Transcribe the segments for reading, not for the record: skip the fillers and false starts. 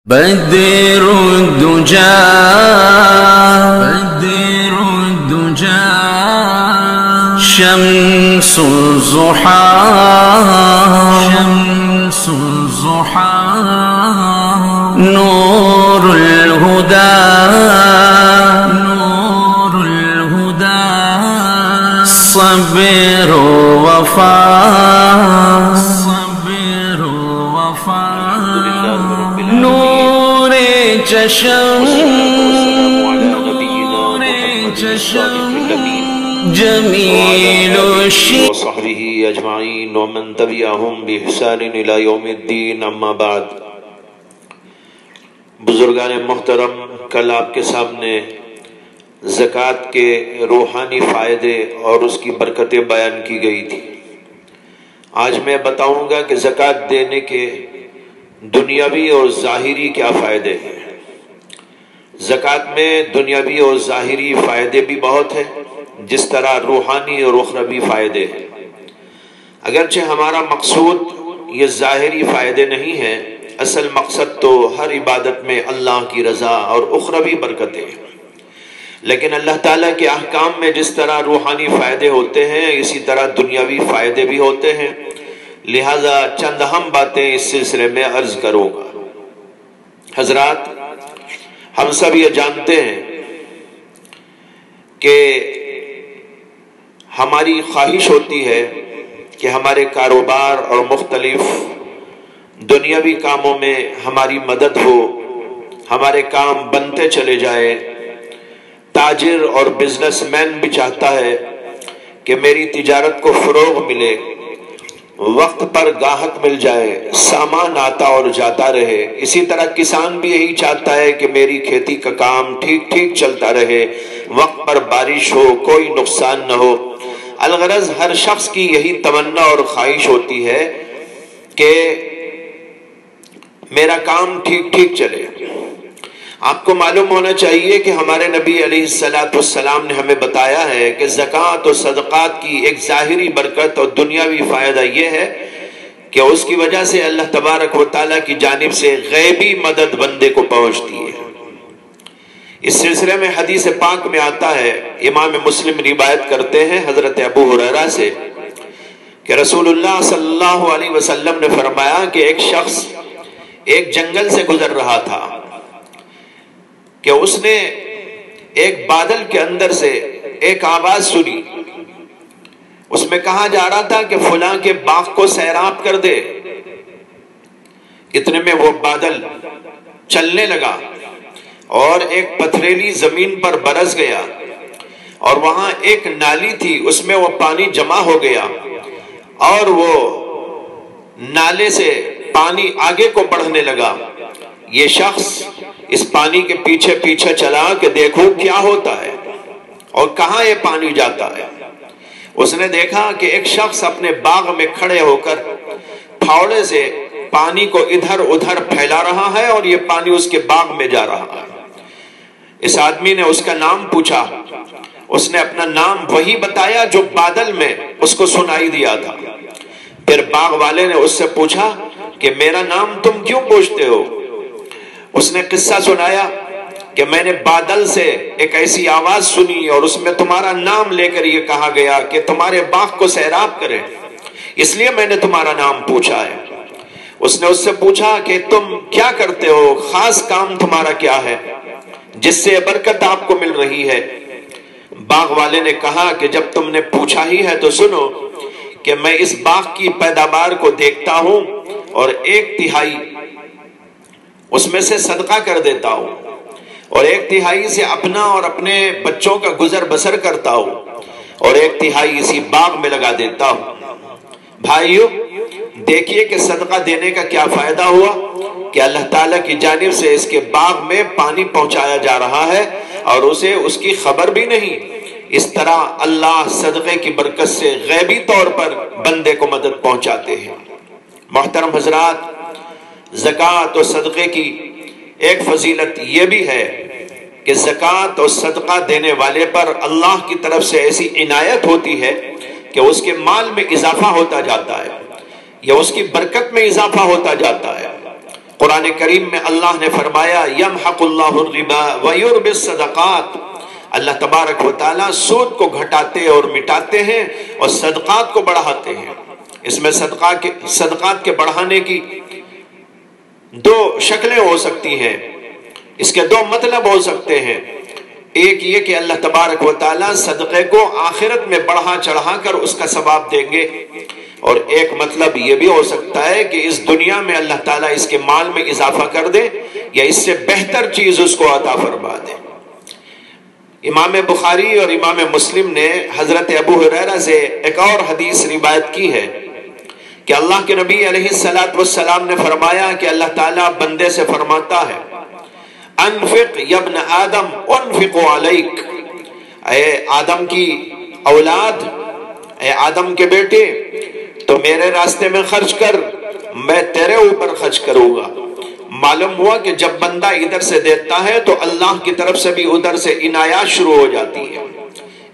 بدر الدجى بدر الدجى شمس الضحى شمس الضحى نور الهدى نور الهدى صبر وفاء صبر وفاء نور چشم نور چشم جمیل الشیء وصحبه اجمعین ومن تبعهم بإحسان الى یوم الدین اما بعد۔ بزرگان محترم، کل آپ کے سامنے زکوٰۃ کے روحانی فائدے اور اس کی برکتیں بیان کی گئی تھی۔ آج میں بتاؤں گا کہ زکوٰۃ دینے کے دنیاوی اور ظاہری کیا فائدے ہیں۔ زکوٰۃ میں دنیاوی اور ظاہری فائدے بھی بہت ہیں، جس طرح روحانی اور اخروی فائدے ہیں۔ اگرچہ ہمارا مقصود یہ ظاہری فائدے نہیں ہیں، اصل مقصد تو ہر عبادت میں اللہ کی رضا اور اخروی برکتیں ہیں، لیکن اللہ تعالیٰ کے احکام میں جس طرح روحانی فائدے ہوتے ہیں اسی طرح دنیاوی فائدے بھی ہوتے ہیں، لہذا چند اہم باتیں اس سلسلے میں عرض کروں گا۔ حضرات، ہم سب یہ جانتے ہیں کہ ہماری خواہش ہوتی ہے کہ ہمارے کاروبار اور مختلف دنیاوی کاموں میں ہماری مدد ہو، ہمارے کام بنتے چلے جائے۔ تاجر اور بزنس مین بھی چاہتا ہے کہ میری تجارت کو فروغ ملے، وقت پر گاہک مل جائے، سامان آتا اور جاتا رہے۔ اسی طرح کسان بھی یہی چاہتا ہے کہ میری کھیتی کا کام ٹھیک ٹھیک چلتا رہے، وقت پر بارش ہو، کوئی نقصان نہ ہو۔ الغرض ہر شخص کی یہی تمنا اور خواہش ہوتی ہے کہ میرا کام ٹھیک ٹھیک چلے۔ آپ کو معلوم ہونا چاہیے کہ ہمارے نبی علیہ السلام نے ہمیں بتایا ہے کہ زکوٰۃ اور صدقات کی ایک ظاہری برکت اور دنیاوی فائدہ یہ ہے کہ اس کی وجہ سے اللہ تبارک و تعالیٰ کی جانب سے غیبی مدد بندے کو پہنچتی ہے۔ اس سلسلے میں حدیث پاک میں آتا ہے، امام مسلم روایت کرتے ہیں حضرت ابو ہریرہ سے کہ رسول اللہ صلی اللہ علیہ وسلم نے فرمایا کہ ایک شخص ایک جنگل سے گزر رہا تھا کہ اس نے ایک بادل کے اندر سے ایک آواز سنی۔ اس میں کہا جا رہا تھا کہ فلاں کے باغ کو سیراب کر دے۔ اتنے میں وہ بادل چلنے لگا اور ایک پتھریلی زمین پر برس گیا، اور وہاں ایک نالی تھی، اس میں وہ پانی جمع ہو گیا، اور وہ نالے سے پانی آگے کو بڑھنے لگا۔ یہ شخص اس پانی کے پیچھے پیچھے چلا کہ دیکھو کیا ہوتا ہے اور کہاں یہ پانی جاتا ہے۔ اس نے دیکھا کہ ایک شخص اپنے باغ میں کھڑے ہو کر پھاوڑے سے پانی کو ادھر ادھر پھیلا رہا ہے اور یہ پانی اس کے باغ میں جا رہا ہے۔ اس آدمی نے اس کا نام پوچھا، اس نے اپنا نام وہی بتایا جو بادل میں اس کو سنائی دیا تھا۔ پھر باغ والے نے اس سے پوچھا کہ میرا نام تم کیوں پوچھتے ہو؟ اس نے قصہ سنایا کہ میں نے بادل سے ایک ایسی آواز سنی اور اس میں تمہارا نام لے کر یہ کہا گیا کہ تمہارے باغ کو سیراب کرے، اس لیے میں نے تمہارا نام پوچھا ہے۔ اس نے اس سے پوچھا کہ تم کیا کرتے ہو، خاص کام تمہارا کیا ہے جس سے برکت آپ کو مل رہی ہے؟ باغ والے نے کہا کہ جب تم نے پوچھا ہی ہے تو سنو کہ میں اس باغ کی پیداوار کو دیکھتا ہوں اور 1/3 اس میں سے صدقہ کر دیتا ہوں، اور 1/3 سے اپنا اور اپنے بچوں کا گزر بسر کرتا ہوں، اور 1/3 اسی باغ میں لگا دیتا ہوں۔ بھائیو، دیکھیے کہ صدقہ دینے کا کیا فائدہ ہوا کہ اللہ تعالیٰ کی جانب سے اس کے باغ میں پانی پہنچایا جا رہا ہے اور اسے اس کی خبر بھی نہیں۔ اس طرح اللہ صدقے کی برکت سے غیبی طور پر بندے کو مدد پہنچاتے ہیں۔ محترم حضرات، زکوٰۃ اور صدقے کی ایک فضیلت یہ بھی ہے کہ زکوٰۃ اور صدقہ دینے والے پر اللہ کی طرف سے ایسی عنایت ہوتی ہے کہ اس کے مال میں اضافہ ہوتا جاتا ہے یا اس کی برکت میں اضافہ ہوتا جاتا ہے۔ قرآن کریم میں اللہ نے فرمایا یمحق اللہ الربا ویربی الصدقات، اللہ تبارک و تعالیٰ سود کو گھٹاتے اور مٹاتے ہیں اور صدقات کو بڑھاتے ہیں۔ اس میں صدقات کے بڑھانے کی دو شکلیں ہو سکتی ہیں، اس کے دو مطلب ہو سکتے ہیں۔ ایک یہ کہ اللہ تبارک و تعالیٰ صدقے کو آخرت میں بڑھا چڑھا کر اس کا ثواب دیں گے، اور ایک مطلب یہ بھی ہو سکتا ہے کہ اس دنیا میں اللہ تعالیٰ اس کے مال میں اضافہ کر دے یا اس سے بہتر چیز اس کو عطا فرما دے۔ امام بخاری اور امام مسلم نے حضرت ابو ہریرہ سے ایک اور حدیث روایت کی ہے کہ اللہ کے نبی علیہ السلام نے فرمایا کہ اللہ تعالیٰ بندے سے فرماتا ہے انفق یا ابن آدم انفق علیک، اے آدم کی اولاد، اے آدم کے بیٹے، تو میرے راستے میں خرچ کر، میں تیرے اوپر خرچ کروں گا۔ معلوم ہوا کہ جب بندہ ادھر سے دیتا ہے تو اللہ کی طرف سے بھی ادھر سے عنایات شروع ہو جاتی ہے۔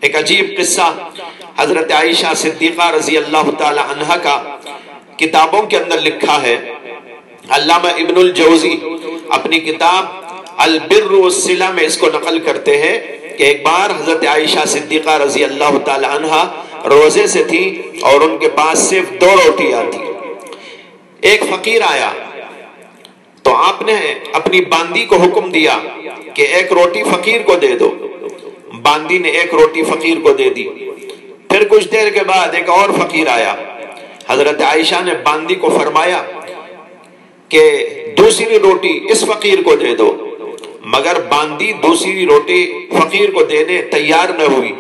ایک عجیب قصہ حضرت عائشہ صدیقہ رضی اللہ تعالی عنہ کا کتابوں کے اندر لکھا ہے۔ علامہ ابن الجوزی اپنی کتاب البر والصلہ میں اس کو نقل کرتے ہیں کہ ایک بار حضرت عائشہ صدیقہ رضی اللہ تعالی عنہ روزے سے تھی اور ان کے پاس صرف 2 روٹیاں تھیں۔ ایک فقیر آیا تو آپ نے اپنی باندی کو حکم دیا کہ 1 روٹی فقیر کو دے دو۔ باندی نے 1 روٹی فقیر کو دے دی۔ پھر کچھ دیر کے بعد ایک اور فقیر آیا، حضرت عائشہ نے باندی کو فرمایا کہ دوسری روٹی اس فقیر کو دے دو، مگر باندی دوسری روٹی فقیر کو دینے تیار نہ ہوئی۔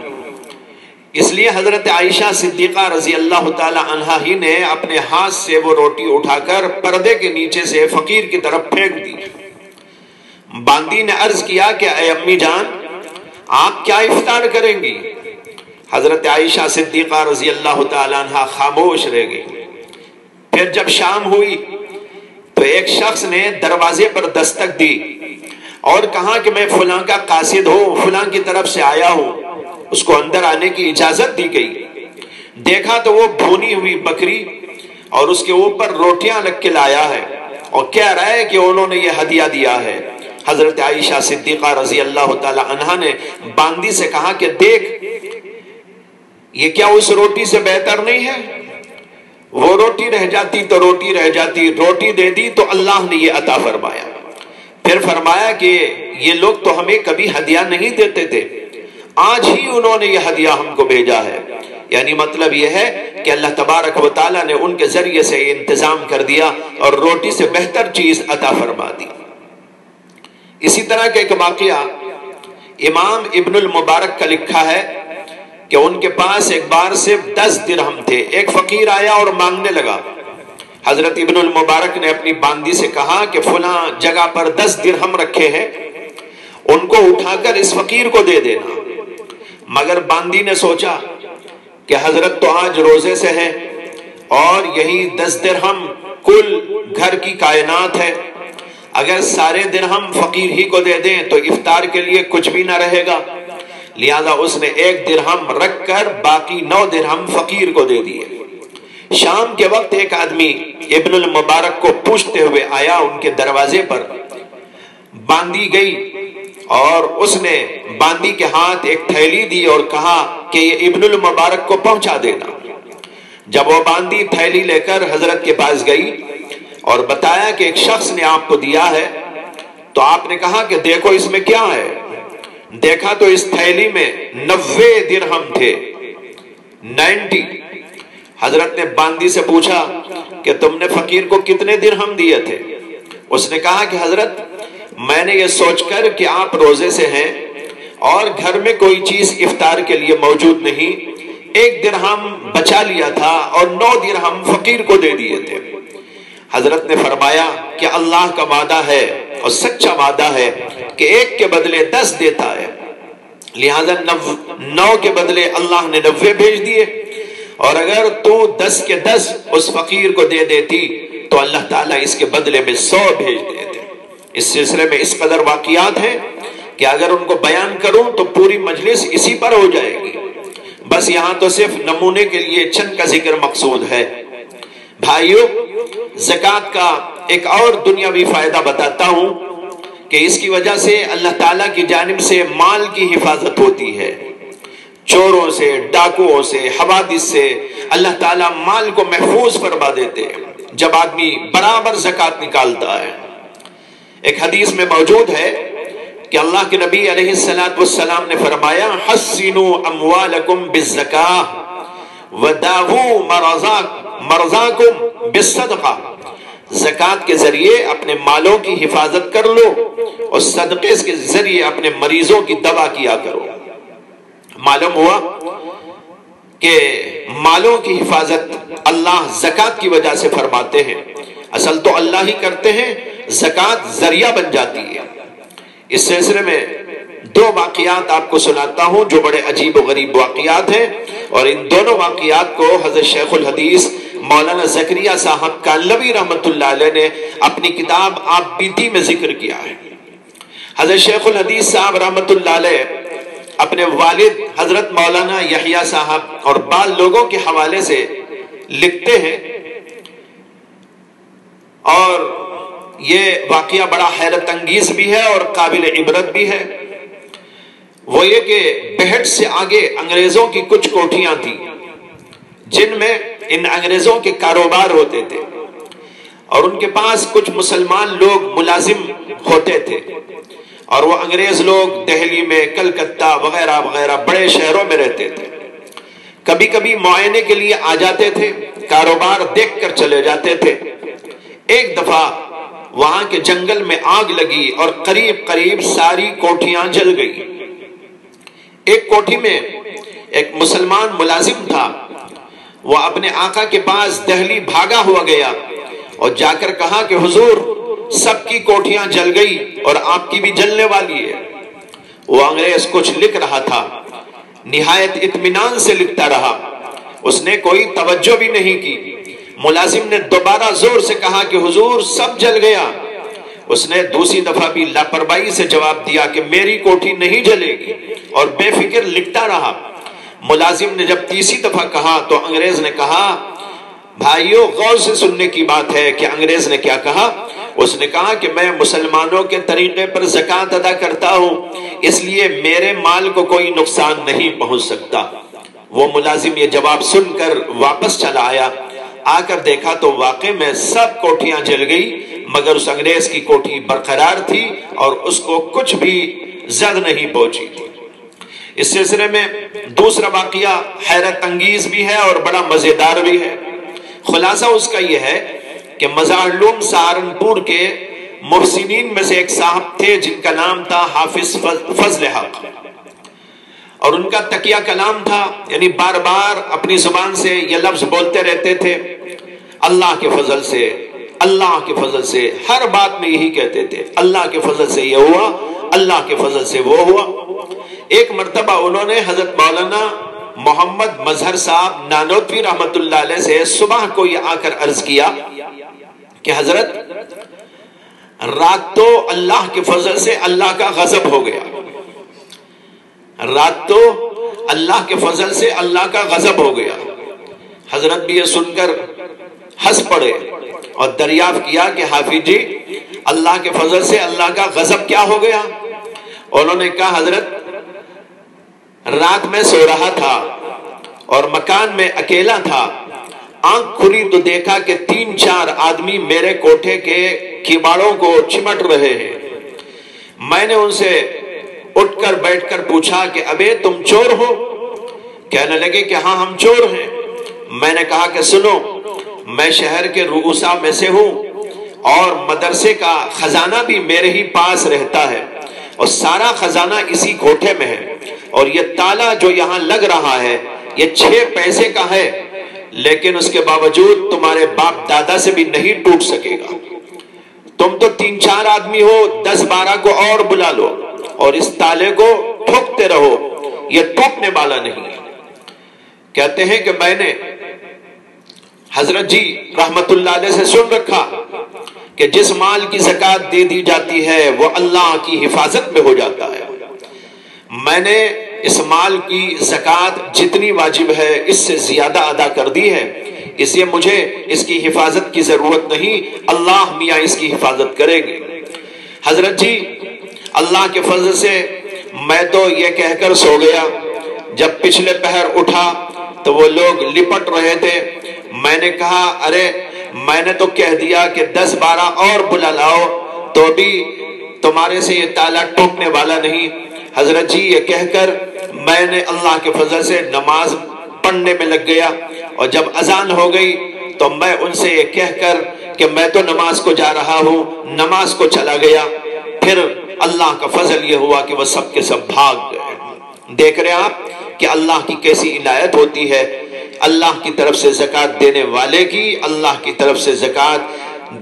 اس لیے حضرت عائشہ صدیقہ رضی اللہ تعالی عنہا ہی نے اپنے ہاتھ سے وہ روٹی اٹھا کر پردے کے نیچے سے فقیر کی طرف پھینک دی۔ باندی نے عرض کیا کہ اے امی جان، آپ کیا افطار کریں گی؟ حضرت عائشہ صدیقہ رضی اللہ تعالی عنہا خاموش رہ گئی۔ پھر جب شام ہوئی تو ایک شخص نے دروازے پر دستک دی اور کہا کہ میں فلاں کا قاصد ہوں، فلاں کی طرف سے آیا ہوں۔ اس کو اندر آنے کی اجازت دی گئی۔ دیکھا تو وہ بھونی ہوئی بکری اور اس کے اوپر روٹیاں رکھ کے لایا ہے اور کہہ رہا ہے کہ انہوں نے یہ ہدیہ دیا ہے۔ حضرت عائشہ صدیقہ رضی اللہ تعالی عنہا نے باندی سے کہا کہ دیکھ، یہ کیا اس روٹی سے بہتر نہیں ہے؟ وہ روٹی رہ جاتی تو روٹی رہ جاتی، روٹی دے دی تو اللہ نے یہ عطا فرمایا۔ پھر فرمایا کہ یہ لوگ تو ہمیں کبھی ہدیہ نہیں دیتے تھے، آج ہی انہوں نے یہ ہدیہ ہم کو بھیجا ہے۔ یعنی مطلب یہ ہے کہ اللہ تبارک و تعالیٰ نے ان کے ذریعے سے انتظام کر دیا اور روٹی سے بہتر چیز عطا فرما دی۔ اسی طرح کا ایک واقعہ امام ابن المبارک کا لکھا ہے کہ ان کے پاس ایک بار صرف 10 درہم تھے۔ ایک فقیر آیا اور مانگنے لگا۔ حضرت ابن المبارک نے اپنی باندی سے کہا کہ فلاں جگہ پر 10 درہم رکھے ہیں، ان کو اٹھا کر اس فقیر کو دے دینا۔ مگر باندی نے سوچا کہ حضرت تو آج روزے سے ہے اور یہی 10 درہم کل گھر کی کائنات ہے، اگر سارے درہم فقیر ہی کو دے دیں تو افطار کے لیے کچھ بھی نہ رہے گا۔ لہذا اس نے 1 درہم رکھ کر باقی 9 درہم فقیر کو دے دیے۔ شام کے وقت ایک آدمی ابن المبارک کو پوچھتے ہوئے آیا ان کے دروازے پر۔ باندی گئی اور اس نے باندی کے ہاتھ ایک تھیلی دی اور کہا کہ یہ ابن المبارک کو پہنچا دینا۔ جب وہ باندی تھیلی لے کر حضرت کے پاس گئی اور بتایا کہ ایک شخص نے آپ کو دیا ہے، تو آپ نے کہا کہ دیکھو اس میں کیا ہے۔ دیکھا تو اس تھیلی میں 90 درہم تھے، 90۔ حضرت نے باندی سے پوچھا کہ تم نے فقیر کو کتنے درہم دیے تھے؟ اس نے کہا کہ حضرت میں نے یہ سوچ کر کہ آپ روزے سے ہیں اور گھر میں کوئی چیز افطار کے لیے موجود نہیں، 1 درہم بچا لیا تھا اور 9 درہم فقیر کو دے دیے تھے۔ حضرت نے فرمایا کہ اللہ کا وعدہ ہے اور سچا وعدہ ہے کہ 1 کے بدلے 10 دیتا ہے، لہذا 9 کے بدلے اللہ نے 90 بھیج دیے، اور اگر تو 10 کے 10 اس فقیر کو دے دیتی تو اللہ تعالیٰ اس کے بدلے میں 100 بھیج دیتے۔ اس سلسلے میں اس قدر واقعات ہیں کہ اگر ان کو بیان کروں تو پوری مجلس اسی پر ہو جائے گی، بس یہاں تو صرف نمونے کے لیے چند کا ذکر مقصود ہے۔ بھائیو، زکوٰۃ کا ایک اور دنیاوی فائدہ بتاتا ہوں کہ اس کی وجہ سے اللہ تعالیٰ کی جانب سے مال کی حفاظت ہوتی ہے، چوروں سے، ڈاکوؤں سے، حوادث سے اللہ تعالیٰ مال کو محفوظ فرما دیتے ہیں جب آدمی برابر زکوٰۃ نکالتا ہے۔ ایک حدیث میں موجود ہے کہ اللہ کے نبی علیہ السلام نے فرمایا حسنوا اموالکم بالزکاۃ وداووا مرضاکم بالصدقہ، زکوٰۃ کے ذریعے اپنے مالوں کی حفاظت کر لو اور صدقے کے ذریعے اپنے مریضوں کی دوا کیا کرو۔ معلوم ہوا کہ مالوں کی حفاظت اللہ زکوٰۃ کی وجہ سے فرماتے ہیں، اصل تو اللہ ہی کرتے ہیں، زکوٰۃ ذریعہ بن جاتی ہے۔ اس سلسلے میں دو واقعات آپ کو سناتا ہوں جو بڑے عجیب و غریب واقعات ہیں، اور ان دونوں واقعات کو حضرت شیخ الحدیث مولانا زکریا صاحب کانلوی رحمت اللہ علیہ نے اپنی کتاب آپ بیتی میں ذکر کیا ہے۔ حضرت شیخ الحدیث صاحب رحمت اللہ علیہ اپنے والد حضرت مولانا یحییٰ صاحب اور بعض لوگوں کے حوالے سے لکھتے ہیں، اور یہ واقعہ بڑا حیرت انگیز بھی ہے اور قابل عبرت بھی ہے۔ وہ یہ کہ بہٹ سے آگے انگریزوں کی کچھ کوٹھیاں تھیں جن میں ان انگریزوں کے کاروبار ہوتے تھے، اور ان کے پاس کچھ مسلمان لوگ ملازم ہوتے تھے، اور وہ انگریز لوگ دہلی میں، کلکتہ وغیرہ وغیرہ بڑے شہروں میں رہتے تھے۔ کبھی کبھی معائنے کے لیے آ جاتے تھے، کاروبار دیکھ کر چلے جاتے تھے۔ ایک دفعہ وہاں کے جنگل میں آگ لگی اور قریب قریب ساری کوٹھیاں جل گئی۔ ایک کوٹھی میں ایک مسلمان ملازم تھا، وہ اپنے آقا کے پاس دہلی بھاگا ہوا گیا اور جا کر کہا کہ حضور سب کی کوٹھیاں جل گئی اور آپ کی بھی جلنے والی ہے۔ وہ انگریز کچھ لکھ رہا تھا، نہایت اطمینان سے لکھتا رہا، اس نے کوئی توجہ بھی نہیں کی۔ ملازم نے دوبارہ زور سے کہا کہ حضور سب جل گیا۔ اس نے دوسری دفعہ بھی لاپرواہی سے جواب دیا کہ میری کوٹھی نہیں جلے گی، اور بے فکر لکھتا رہا۔ ملازم نے جب تیسری دفعہ کہا تو انگریز نے کہا، بھائیو غور سے سننے کی بات ہے کہ انگریز نے کیا کہا۔ اس نے کہا کہ میں مسلمانوں کے طریقے پر زکوٰۃ ادا کرتا ہوں، اس لیے میرے مال کو کوئی نقصان نہیں پہنچ سکتا۔ وہ ملازم یہ جواب سن کر واپس چلا آیا، آ کر دیکھا تو واقع میں سب کوٹھیاں جل گئی، مگر اس انگریز کی کوٹھی برقرار تھی اور اس کو کچھ بھی زد نہیں پہنچی۔ اس سلسلے میں دوسرا واقعہ حیرت انگیز بھی ہے اور بڑا مزیدار بھی ہے۔ خلاصہ اس کا یہ ہے کہ مزارلوم سہارنپور کے محسنین میں سے ایک صاحب تھے جن کا نام تھا حافظ فضل حق، اور ان کا تکیہ کلام تھا، یعنی بار بار اپنی زبان سے یہ لفظ بولتے رہتے تھے، اللہ کے فضل سے، اللہ کے فضل سے، ہر بات میں یہی کہتے تھے، اللہ کے فضل سے یہ ہوا، اللہ کے فضل سے وہ ہوا۔ ایک مرتبہ انہوں نے حضرت مولانا محمد مظہر صاحب نانوتوی رحمت اللہ علیہ سے صبح کو یہ آ کر عرض کیا کہ حضرت رات تو اللہ کے فضل سے اللہ کا غضب ہو گیا، رات تو اللہ کے فضل سے اللہ کا غضب ہو گیا۔ حضرت بھی یہ سن کر ہنس پڑے اور دریافت کیا کہ حافظ جی اللہ کے فضل سے اللہ کا غضب کیا ہو گیا؟ انہوں نے کہا حضرت رات میں سو رہا تھا اور مکان میں اکیلا تھا، آنکھ کھلی تو دیکھا کہ 3-4 آدمی میرے کوٹھے کے کیباڑوں کو چمٹ رہے ہیں۔ میں نے ان سے اٹھ کر بیٹھ کر پوچھا کہ ابے تم چور ہو؟ کہنے لگے کہ ہاں ہم چور ہیں۔ میں نے کہا کہ سنو، میں شہر کے رؤسا میں سے ہوں اور مدرسے کا خزانہ بھی میرے ہی پاس رہتا ہے، اور سارا خزانہ اسی کوٹھے میں ہے، اور یہ تالا جو یہاں لگ رہا ہے یہ 6 پیسے کا ہے، لیکن اس کے باوجود تمہارے باپ دادا سے بھی نہیں ٹوٹ سکے گا۔ تم تو 3-4 آدمی ہو، 10-12 کو اور بلا لو اور اس تالے کو ٹھوکتے رہو، یہ ٹوٹنے والا نہیں ہے۔ کہتے ہیں کہ میں نے حضرت جی رحمت اللہ علیہ سے سن رکھا کہ جس مال کی زکوٰۃ دے دی جاتی ہے وہ اللہ کی حفاظت میں ہو جاتا ہے۔ میں نے اس مال کی زکوٰۃ جتنی واجب ہے اس سے زیادہ ادا کر دی ہے، اس لیے مجھے اس کی حفاظت کی ضرورت نہیں، اللہ میاں اس کی حفاظت کریں گے۔ حضرت جی اللہ کے فضل سے میں تو یہ کہہ کر سو گیا، جب پچھلے پہر اٹھا تو وہ لوگ لپٹ رہے تھے۔ میں نے کہا ارے میں نے تو کہہ دیا کہ 10-12 اور بلا لاؤ تو بھی تمہارے سے یہ تالا ٹوٹنے والا نہیں۔ حضرت جی یہ کہہ کر میں نے اللہ کے فضل سے نماز پڑھنے میں لگ گیا، اور جب اذان ہو گئی تو میں ان سے یہ کہہ کر کہ میں تو نماز کو جا رہا ہوں، نماز کو چلا گیا۔ پھر اللہ کا فضل یہ ہوا کہ وہ سب کے سب بھاگ گئے۔ دیکھ رہے آپ کہ اللہ کی کیسی عنایت ہوتی ہے، اللہ کی طرف سے زکوٰۃ دینے والے کی، اللہ کی طرف سے زکوٰۃ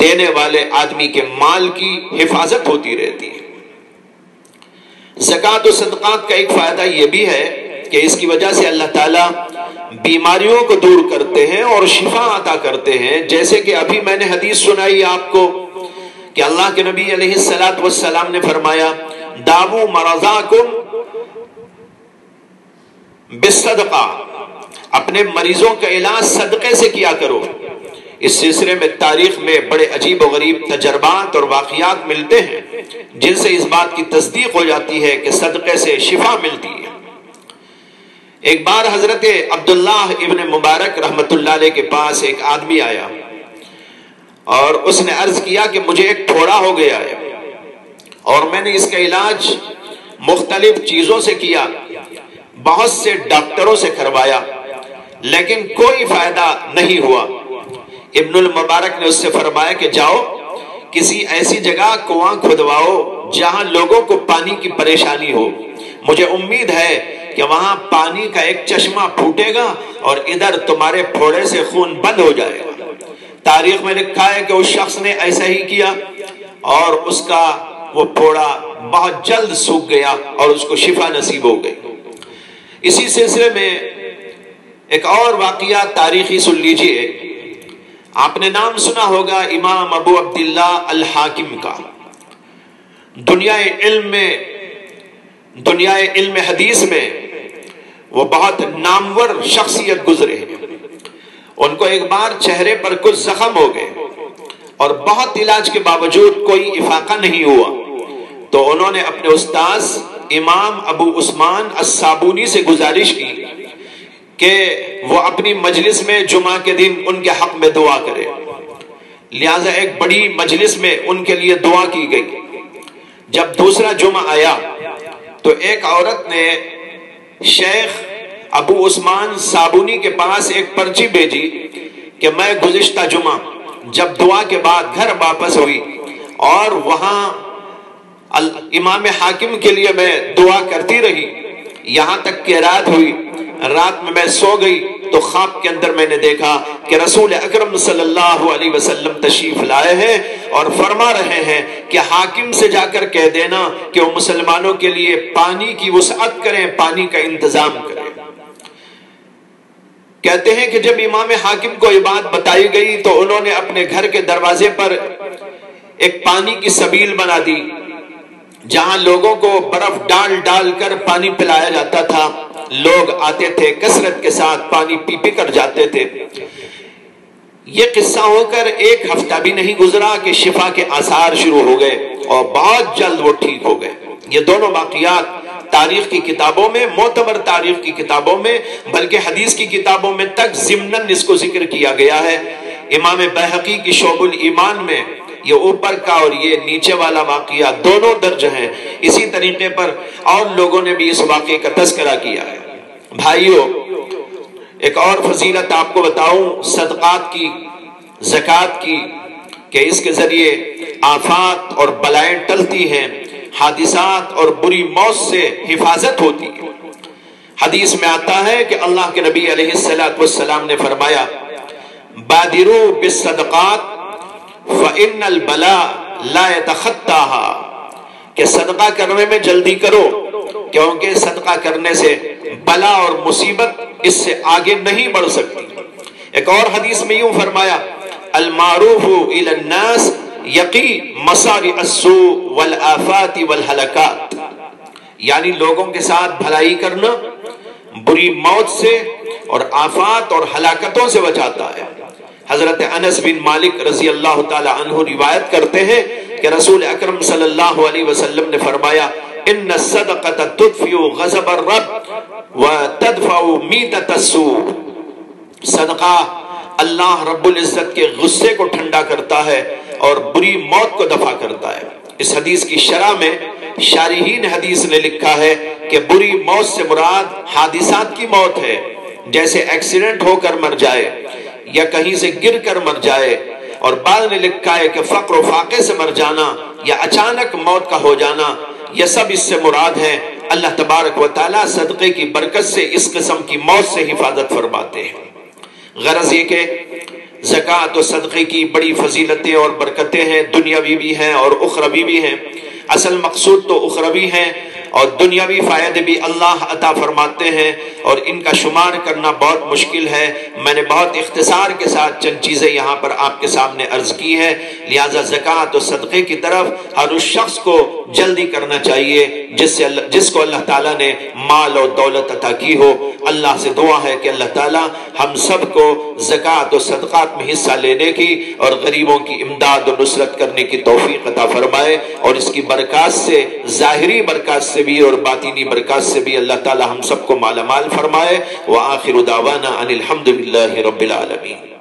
دینے والے آدمی کے مال کی حفاظت ہوتی رہتی ہے۔ زکوٰۃ و صدقات کا ایک فائدہ یہ بھی ہے کہ اس کی وجہ سے اللہ تعالیٰ بیماریوں کو دور کرتے ہیں اور شفا عطا کرتے ہیں۔ جیسے کہ ابھی میں نے حدیث سنائی آپ کو کہ اللہ کے نبی علیہ السلام نے فرمایا داو مرضاکم بالصدقہ، اپنے مریضوں کا علاج صدقے سے کیا کرو۔ اس سلسلے میں تاریخ میں بڑے عجیب و غریب تجربات اور واقعات ملتے ہیں جن سے اس بات کی تصدیق ہو جاتی ہے کہ صدقے سے شفا ملتی ہے۔ ایک بار حضرت عبداللہ ابن مبارک رحمت اللہ علیہ کے پاس ایک آدمی آیا اور اس نے عرض کیا کہ مجھے ایک پھوڑا ہو گیا ہے اور میں نے اس کا علاج مختلف چیزوں سے کیا، بہت سے ڈاکٹروں سے کروایا، لیکن کوئی فائدہ نہیں ہوا۔ ابن المبارک نے اس سے فرمایا کہ جاؤ کسی ایسی جگہ کنواں کھدواؤ جہاں لوگوں کو پانی کی پریشانی ہو، مجھے امید ہے کہ وہاں پانی کا ایک چشمہ پھوٹے گا اور ادھر تمہارے پھوڑے سے خون بند ہو جائے گا۔ تاریخ میں لکھا ہے کہ اس شخص نے ایسا ہی کیا اور اس کا وہ پھوڑا بہت جلد سوکھ گیا اور اس کو شفا نصیب ہو گئی۔ اسی سلسلے میں ایک اور واقعہ تاریخی سن لیجئے۔ آپ نے نام سنا ہوگا امام ابو عبداللہ الحاکم کا۔ دنیا علم حدیث میں وہ بہت نامور شخصیت گزرے ہیں۔ ان کو ایک بار چہرے پر کچھ زخم ہو گئے اور بہت علاج کے باوجود کوئی افاقہ نہیں ہوا، تو انہوں نے اپنے استاذ امام ابو عثمان الصابونی سے گزارش کی کہ وہ اپنی مجلس میں جمعہ کے دن ان کے حق میں دعا کرے۔ لہٰذا ایک بڑی مجلس میں ان کے لیے دعا کی گئی۔ جب دوسرا جمعہ آیا تو ایک عورت نے شیخ ابو عثمان صابونی کے پاس ایک پرچی بھیجی کہ میں گزشتہ جمعہ جب دعا کے بعد گھر واپس ہوئی اور وہاں امام حاکم کے لیے میں دعا کرتی رہی یہاں تک کہ رات ہوئی، رات میں سو گئی تو خواب کے اندر میں نے دیکھا کہ رسول اکرم صلی اللہ علیہ وسلم تشریف لائے ہیں اور فرما رہے ہیں کہ حاکم سے جا کر کہہ دینا کہ وہ مسلمانوں کے لیے پانی کی وسعت کریں، پانی کا انتظام کریں۔ کہتے ہیں کہ جب امام حاکم کو یہ بات بتائی گئی تو انہوں نے اپنے گھر کے دروازے پر ایک پانی کی سبیل بنا دی جہاں لوگوں کو برف ڈال ڈال کر پانی پلایا جاتا تھا۔ لوگ آتے تھے کثرت کے ساتھ پانی پی پی کر جاتے تھے۔ یہ قصہ ہو کر ایک ہفتہ بھی نہیں گزرا کہ شفا کے آثار شروع ہو گئے اور بہت جلد وہ ٹھیک ہو گئے۔ یہ دونوں واقعات تاریخ کی کتابوں میں، معتبر تاریخ کی کتابوں میں، بلکہ حدیث کی کتابوں میں تک ضمناً اس کو ذکر کیا گیا ہے۔ امام بیہقی کی شعب الایمان میں یہ اوپر کا اور یہ نیچے والا واقعہ دونوں درج ہیں۔ اسی طریقے پر اور لوگوں نے بھی اس واقعے کا تذکرہ کیا ہے۔ بھائیو، ایک اور فضیلت آپ کو بتاؤں صدقات کی، زکوٰۃ کی، کہ اس کے ذریعے آفات اور بلائیں ٹلتی ہیں، حادثات اور بری موت سے حفاظت ہوتی ہے۔ حدیث میں آتا ہے کہ اللہ کے نبی علیہ السلام نے فرمایا بادروا بالصدقات فإن البلاء لا يتخطاها، کہ صدقہ کرنے میں جلدی کرو کیونکہ صدقہ کرنے سے بلا اور مصیبت اس سے آگے نہیں بڑھ سکتی۔ ایک اور حدیث میں یوں فرمایا المعروف إلى الناس یقی مصارع السوء والآفات والہلکات، یعنی لوگوں کے ساتھ بھلائی کرنا بری موت سے اور آفات اور ہلاکتوں سے بچاتا ہے۔ حضرت انس بن مالک رضی اللہ تعالی عنہ روایت کرتے ہیں کہ رسول اکرم صلی اللہ علیہ وسلم نے فرمایا ان الصدقۃ تدفع غضب الرب وتدفع میتۃ السوء، صدقہ اللہ رب العزت کے غصے کو ٹھنڈا کرتا ہے اور بری موت کو دفع کرتا ہے۔ اس حدیث کی شرح میں شارحین حدیث نے لکھا ہے کہ بری موت سے مراد حادثات کی موت ہے، جیسے ایکسیڈنٹ ہو کر مر جائے یا کہیں سے گر کر مر جائے، اور بعض نے لکھا ہے کہ فقر و فاقے سے مر جانا یا اچانک موت کا ہو جانا، یہ سب اس سے مراد ہیں۔ اللہ تبارک و تعالیٰ صدقے کی برکت سے اس قسم کی موت سے حفاظت فرماتے ہیں۔ غرض یہ کہ زکوٰۃ و صدقے کی بڑی فضیلتیں اور برکتیں ہیں، دنیاوی بھی ہیں اور اخروی بھی ہیں۔ اصل مقصود تو اخروی ہیں اور دنیاوی فائدے بھی اللہ عطا فرماتے ہیں، اور ان کا شمار کرنا بہت مشکل ہے۔ میں نے بہت اختصار کے ساتھ چند چیزیں یہاں پر آپ کے سامنے عرض کی ہیں، لہٰذا زکوٰۃ و صدقے کی طرف ہر اس شخص کو جلدی کرنا چاہیے جس کو اللہ تعالیٰ نے مال اور دولت عطا کی ہو۔ اللہ سے دعا ہے کہ اللہ تعالیٰ ہم سب کو زکوٰۃ و صدقات میں حصہ لینے کی اور غریبوں کی امداد و نصرت کرنے کی توفیق عطا فرمائے، اور اس کی برکات سے، ظاہری برکات سے بھی اور باطنی برکات سے بھی اللہ تعالیٰ ہم سب کو مالا مال فرمائے۔ وآخر دعوانا ان الحمد للہ رب العالمین۔